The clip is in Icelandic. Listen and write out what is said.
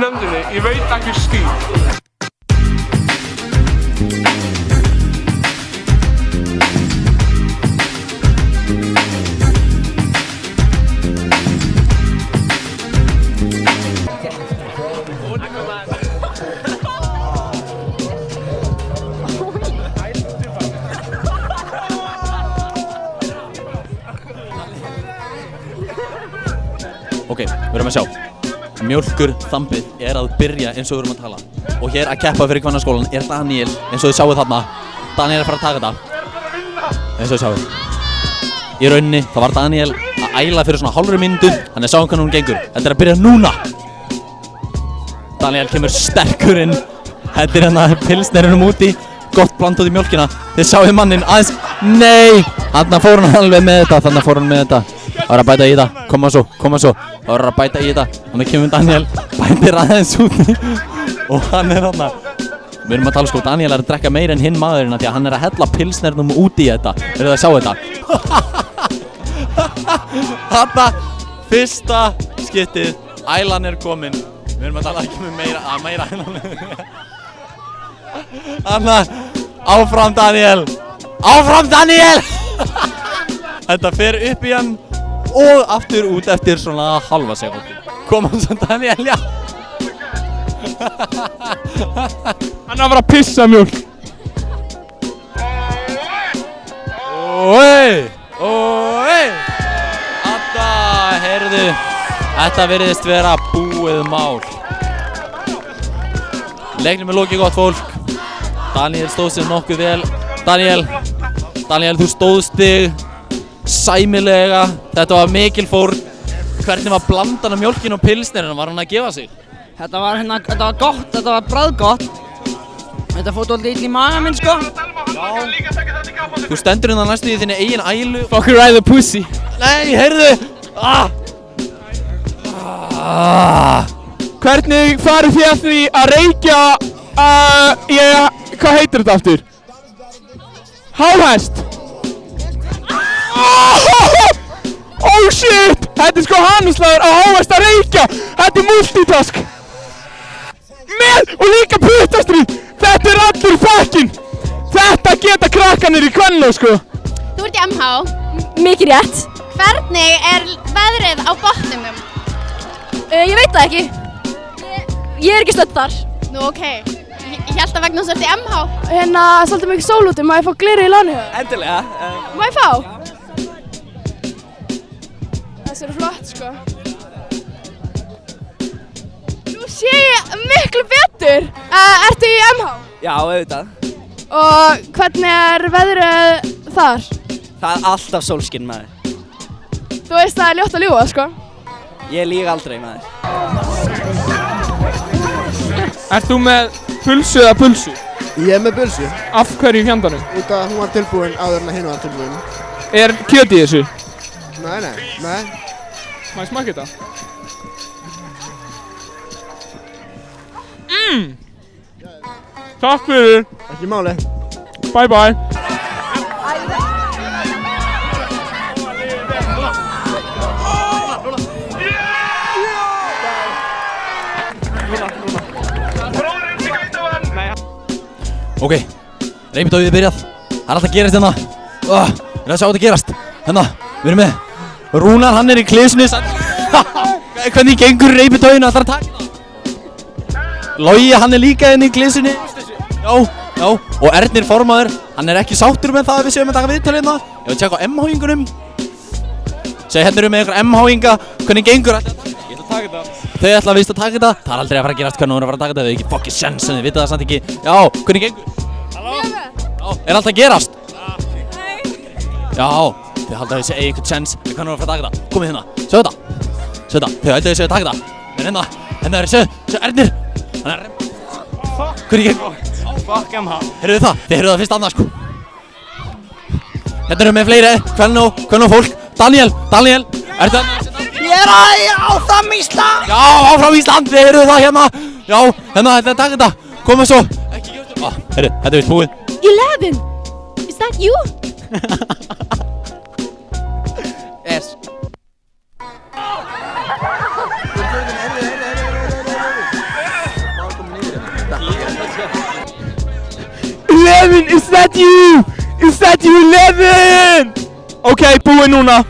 nefndinni, ég veit ekki skýt. Ok, við erum að sjá. Mjólkur þambið er að byrja eins og við erum að tala. Og hér að keppa fyrir Kvennaskólann er Daniel, eins og þið sjáuð þarna. Daniel er að fara að taka þetta. Eins og þið sjáuð. Í rauninni, það var Daniel að æla fyrir svona hálfri mínútu. Þannig að sjáum hvernig hún gengur. Þetta er að byrja núna. Daniel kemur sterkur inn. Þetta er hérna pilsnerinum úti. Gott blandað í mjólkina. Þið sjáuð manninn aðeins. Nei! Þarna fór hann alveg með þetta. Það var að bæta í það, koma svo. Það var að bæta í þetta. Þannig kemur Daniel, bætir aðeins úti. Og hann er þarna. Við erum að tala sko, Daniel er að drekka meira en hinn maðurinn því að hann er að hella pilsnernum úti í þetta. Eru þið að sjá þetta? Þarna, fyrsta skiptið, ælan er komin. Við erum að tala ekki með meira ælan. Þarna, áfram Daniel! Áfram Daniel! Þetta fer upp í hann. Og aftur út eftir svona halva sekúndu. Kom hann svo Daniel, já. Hann er að fara að pissa mjólk. Ói. Þetta, heyrðu. Þetta virðist vera búið mál. Leiknum er lokið gott fólk. Daniel stóð sig nokkuð vel. Daniel, þú stóðst þig sæmilega, þetta var mikil fórn. Hvernig var blandan af mjólkinu og pilsnerinu, var hann að gefa sig? Þetta var gott, þetta var bragðgott. Þetta fór dálítið illa í magann minn sko. Já. Þú stendur hérna næstu í þinni eigin ælu. Fucking ride the pussy. Nei, heyrðu! Hvernig farið þið að því að reykja, hvað heitir þetta aftur? Háhest. Oh shit! Þetta er sko hanuslæður á háhest að reykja! Þetta er multitask! Með og líka puttastrýt! Þetta er allur pakkin! Þetta geta krakkanir í Kvennó sko! Þú ert í MH. Mikið rétt. Hvernig er veðrið á botninum? Ég veit það ekki. Ég er ekki stödd þar. Nú ok. Ég held að vegna þú ert í MH. Hérna, svolítið mikið sól úti, má ég fá gleraugu í láni? Endilega. Má ég fá? Þessi eru flott sko. Nú sé ég miklu betur. Ertu í MH? Já, auðvitað. Og hvernig er veðrið þar? Það er alltaf sólskinn maður. Þú veist það er ljótt að ljúga sko. Ég lýg aldrei maður. Ert þú með pulsu eða pulsu? Ég er með pulsu. Af hverju í fjandanum? Út af hún var tilbúin áður en að hinn var tilbúin. Er kjöt í þessu? Nei. Má ég smakka þetta? Takk fyrir. Ekki máli. Bye bye. Ok, reyndóið er byrjað. Það er alltaf að gerast hérna. Við erum að sjá þetta gerast. Hérna, við erum með Rúnar, hann er í klísunni. Hvernig gengur reyndóinu? Það þarf að taka það. Logi, hann er líka inn í klísunni. Já. Og Ernir formaður, hann er ekki sáttur með það að við séum að taka viðtal hérna. Ég vil tjekka á MH-ingunum. Segja hérna með einhver MH-inga. Hvernig gengur alltaf? Ég ætla að taka þetta. Þau ætla að víst að taka þetta. Það er aldrei að fara að gerast hvernig hún er að fara að taka þetta. Þau er ekki fucking sens en þið vita það samt ekki. Já, hvernig gengur? Halló? Já, er alltaf að gerast? Nei. Já, þau halda að þau segja einhvern sens en hvernig hún er að fara að taka þetta. Komið hérna, sjá þetta. Þau halda að þau segja að taka þetta. En hérna er Ernir. Hvernig gengur? Fuck MH. Heyrðu það? Þið heyrðu það fyrst annars sko. Hérna eru með fleiri, hvernig fólk. Daniel, ertu þarna? Ég er áfram Ísland! Já, áfram Ísland, þið heyrðu það hérna. Já, hérna, þetta er takk þetta. Komið svo. Ekki gjóðstu. Heyrðu, þetta er vist búið. 11. Is that you? Yes. 11, is that you? Is that you 11? Ok, búið núna.